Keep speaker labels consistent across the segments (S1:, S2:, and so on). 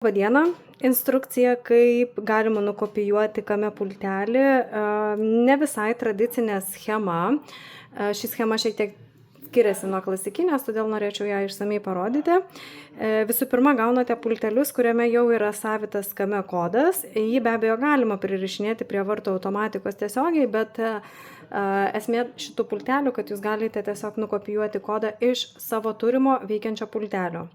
S1: Labadiena, instrukcija, kaip galima nukopijuoti kame pultelį. Ne visai tradicinė schema. Ši schema šiek tiek skiriasi nuo klasikinės, todėl norėčiau ją išsamei parodyti. Visų pirma, gaunate pultelius, kuriame jau yra savitas kame kodas. Jį be abejo galima pririšinėti prie vartų automatikos tiesiogiai, bet esmė šitų pultelių, kad jūs galite tiesiog nukopijuoti kodą iš savo turimo veikiančio pultelio.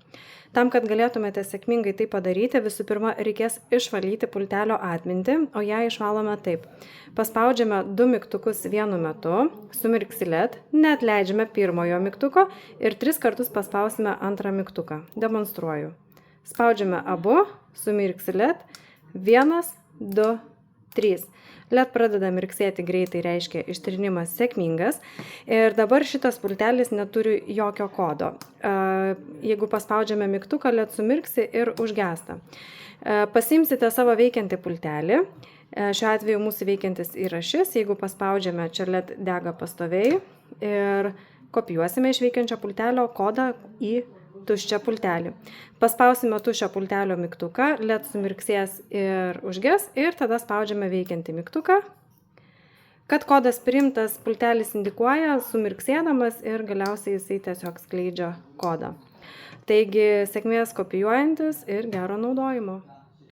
S1: Tam, kad galėtumėte sėkmingai tai padaryti, visų pirma, reikės išvalyti pultelio atmintį, o ją išvalome taip. Paspaudžiame 2 mygtukus vienu metu, sumirksi LED, neatleidžiame pirmojo mygtuko ir 3 kartus paspausime antrą mygtuką. Demonstruoju. Spaudžiame abu, sumirksi LED, 1, 2, 3. LED pradeda mirksėti greitai, reiškia ištrinimas sėkmingas. Ir dabar šitas pultelis neturi jokio kodo. Jeigu paspaudžiame mygtuką, LED sumirksi ir užgesta. Pasiimsite savo veikiantį pultelį. Šiuo atveju mūsų veikiantis yra šis. Jeigu paspaudžiame, čia LED dega pastoviai. Ir kopijuosime iš veikiančio pultelio kodą į tuščią pultelį. Paspausime tuščio pultelio mygtuką, LED sumirksės ir užges ir tada spaudžiame veikiantį mygtuką. Kad kodas priimtas, pultelis indikuoja sumirksėdamas ir galiausiai jisai tiesiog skleidžia kodą. Taigi, sėkmės kopijuojantis ir gero naudojimo.